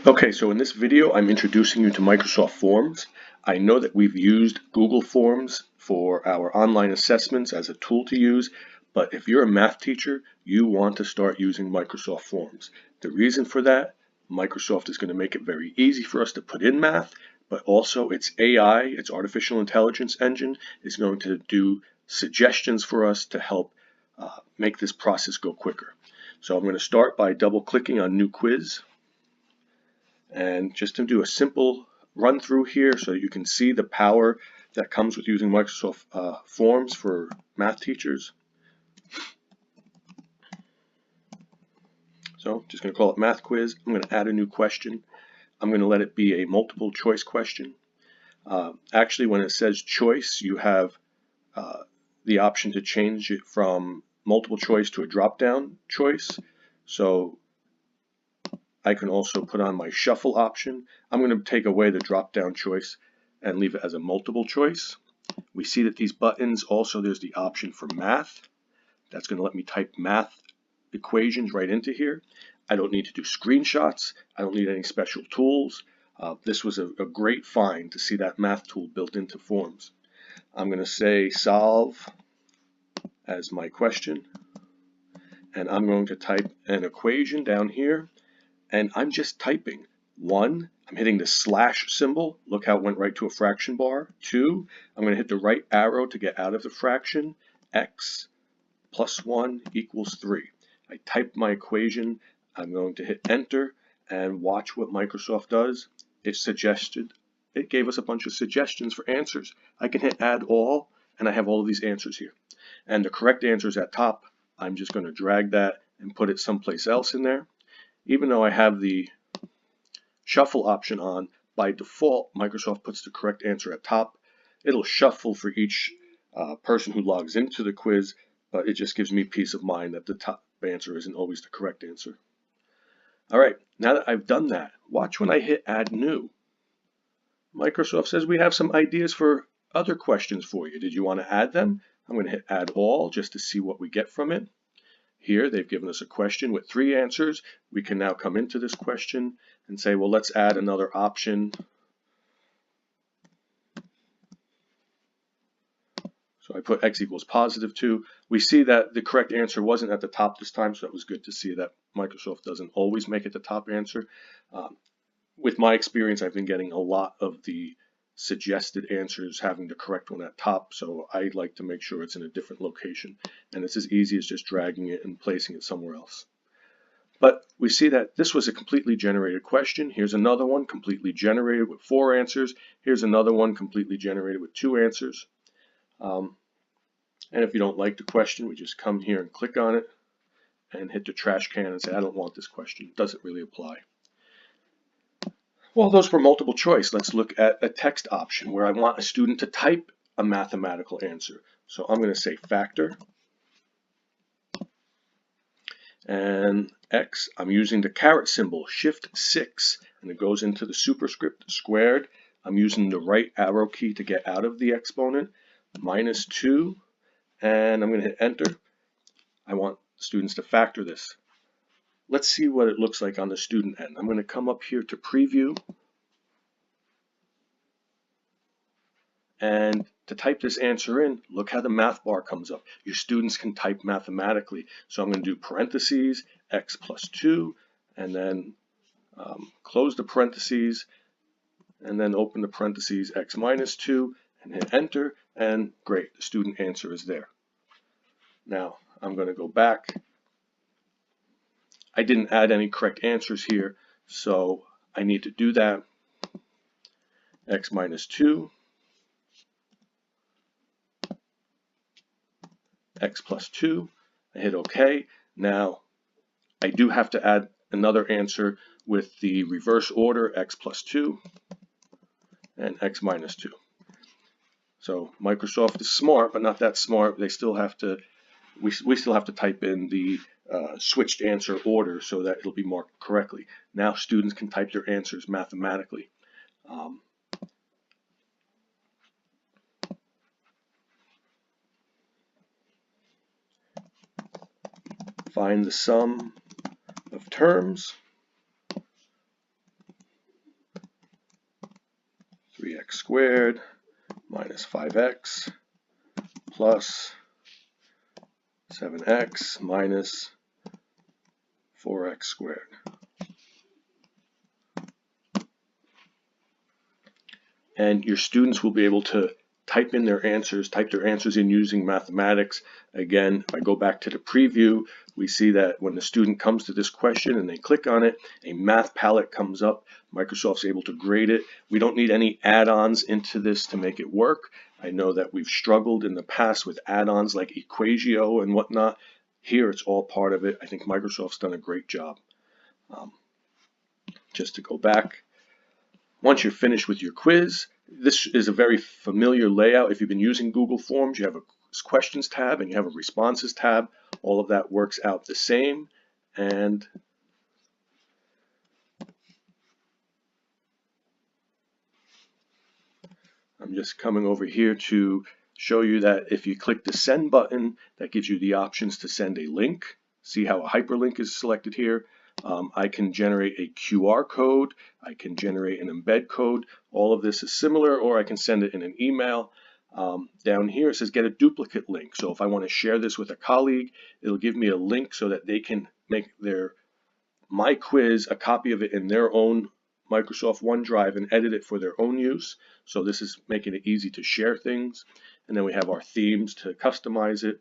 Okay, so in this video, I'm introducing you to Microsoft Forms. I know that we've used Google Forms for our online assessments as a tool to use, but if you're a math teacher, you want to start using Microsoft Forms. The reason for that, Microsoft is going to make it very easy for us to put in math, but also its AI, its artificial intelligence engine, is going to do suggestions for us to help make this process go quicker. So I'm going to start by double-clicking on New Quiz. And just to do a simple run through here so you can see the power that comes with using Microsoft Forms for math teachers. So just going to call it Math Quiz. I'm going to add a new question. I'm going to let it be a multiple choice question. Actually, when it says choice, you have the option to change it from multiple choice to a drop-down choice. So I can also put on my shuffle option. I'm going to take away the drop-down choice and leave it as a multiple choice. We see that these buttons also, there's the option for math. That's going to let me type math equations right into here. I don't need to do screenshots. I don't need any special tools. This was a great find to see that math tool built into Forms. I'm going to say solve as my question, and I'm going to type an equation down here, and I'm just typing. 1, I'm hitting the slash symbol. Look how it went right to a fraction bar. 2, I'm going to hit the right arrow to get out of the fraction. X plus 1 equals 3. I typed my equation. I'm going to hit enter and watch what Microsoft does. It gave us a bunch of suggestions for answers. I can hit add all, and I have all of these answers here. And the correct answer is at top. I'm just going to drag that and put it someplace else in there. Even though I have the shuffle option on, by default, Microsoft puts the correct answer at top. It'll shuffle for each person who logs into the quiz, but it just gives me peace of mind that the top answer isn't always the correct answer. All right, now that I've done that, watch when I hit add new. Microsoft says we have some ideas for other questions for you. Did you want to add them? I'm going to hit add all just to see what we get from it. Here they've given us a question with 3 answers. We can now come into this question and say, well, let's add another option. So I put x equals positive 2. We see that the correct answer wasn't at the top this time, so that was good to see that Microsoft doesn't always make it the top answer. With my experience, I've been getting a lot of the suggested answers having the correct one at top, so I like to make sure it's in a different location. And it's as easy as just dragging it and placing it somewhere else. But we see that this was a completely generated question. Here's another one completely generated with 4 answers. Here's another one completely generated with 2 answers. And if you don't like the question, we just come here and click on it and hit the trash can and say, I don't want this question. It doesn't really apply. Well, those were multiple choice. Let's look at a text option where I want a student to type a mathematical answer. So I'm going to say factor. And X, I'm using the caret symbol, Shift 6, and it goes into the superscript squared. I'm using the right arrow key to get out of the exponent, -2, and I'm going to hit enter. I want students to factor this. Let's see what it looks like on the student end. I'm going to come up here to preview, and to type this answer in, look how the math bar comes up. Your students can type mathematically. So I'm going to do parentheses, x plus 2, and then close the parentheses, and then open the parentheses, x minus 2, and hit enter, and great, the student answer is there. Now I'm going to go back. I didn't add any correct answers here, so I need to do that. X minus 2, x plus 2, I hit OK. Now I do have to add another answer with the reverse order, x plus 2 and x minus 2. So Microsoft is smart, but not that smart. They still have to, we still have to type in the switched answer order so that it'll be marked correctly. Now students can type their answers mathematically. Find the sum of terms. x squared minus 5x plus 7x minus 4x squared. And your students will be able to type their answers in using mathematics. Again, if I go back to the preview, we see that when the student comes to this question and they click on it, a math palette comes up. Microsoft's able to grade it. We don't need any add-ons into this to make it work. I know that we've struggled in the past with add-ons like Equatio and whatnot. Here, it's all part of it. I think Microsoft's done a great job. Just to go back, once you're finished with your quiz, this is a very familiar layout. If you've been using Google Forms, you have a questions tab and you have a responses tab. All of that works out the same. And I'm just coming over here to show you that if you click the send button, that gives you the options to send a link. See how a hyperlink is selected here. I can generate a QR code, I can generate an embed code. All of this is similar, or I can send it in an email. Down here it says get a duplicate link. So if I want to share this with a colleague, it'll give me a link so that they can make my quiz, a copy of it in their own Microsoft OneDrive and edit it for their own use. So this is making it easy to share things. And then we have our themes to customize it.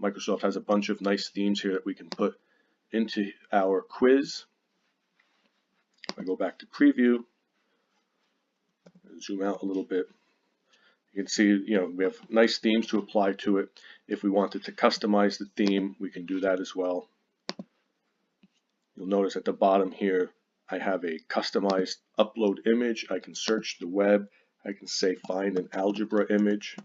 Microsoft has a bunch of nice themes here that we can put into our quiz. If I go back to preview, zoom out a little bit, you can see, we have nice themes to apply to it. If we wanted to customize the theme, we can do that as well. You'll notice at the bottom here, I have a customized upload image. I can search the web. I can say find an algebra image.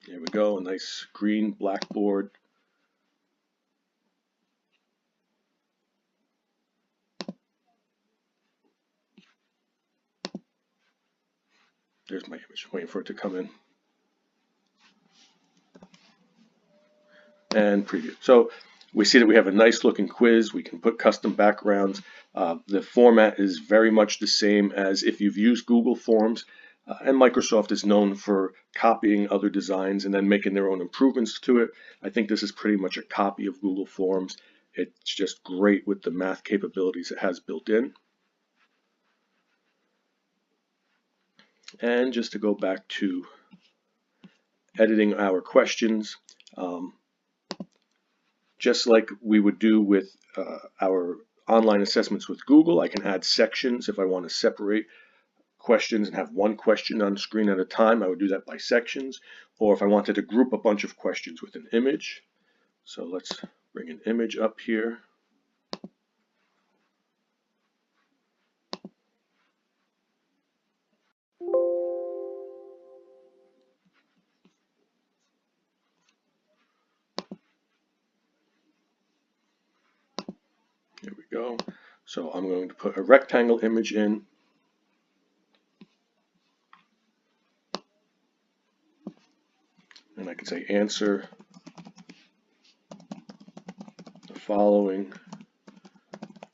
There we go, a nice green blackboard. There's my image, waiting for it to come in. And preview. So we see that we have a nice looking quiz. We can put custom backgrounds. The format is very much the same as if you've used Google Forms. And Microsoft is known for copying other designs and then making their own improvements to it. I think this is pretty much a copy of Google Forms. It's just great with the math capabilities it has built in. And just to go back to editing our questions, just like we would do with our online assessments with Google, I can add sections if I want to separate questions and have one question on screen at a time. I would do that by sections, or if I wanted to group a bunch of questions with an image. So let's bring an image up here. Here we go. So I'm going to put a rectangle image in. And I can say answer the following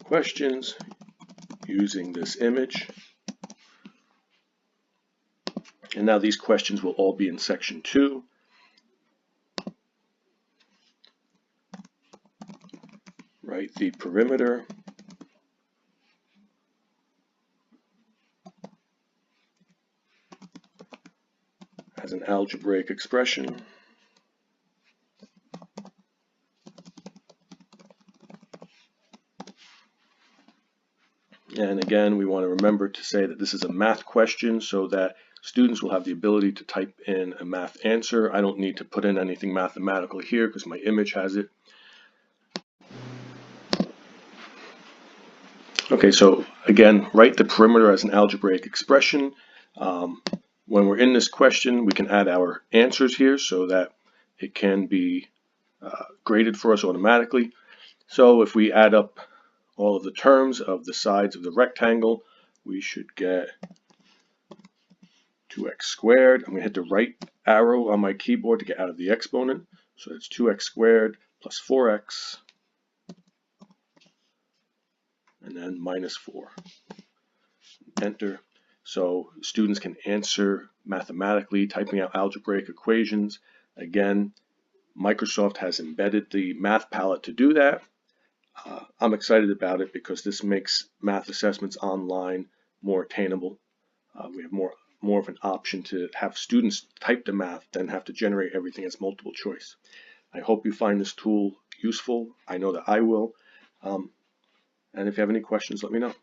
questions using this image. And now these questions will all be in section 2. Write the perimeter as an algebraic expression. And again, we want to remember to say that this is a math question so that students will have the ability to type in a math answer. I don't need to put in anything mathematical here because my image has it. Okay, so again, write the perimeter as an algebraic expression. When we're in this question, we can add our answers here so that it can be graded for us automatically. So if we add up all of the terms of the sides of the rectangle, we should get 2x squared. I'm going to hit the right arrow on my keyboard to get out of the exponent. So it's 2x squared plus 4x. and then -4. Enter. So students can answer mathematically, typing out algebraic equations. Again, Microsoft has embedded the math palette to do that. I'm excited about it because this makes math assessments online more attainable. We have more of an option to have students type the math than have to generate everything as multiple choice. I hope you find this tool useful. I know that I will. And if you have any questions, let me know.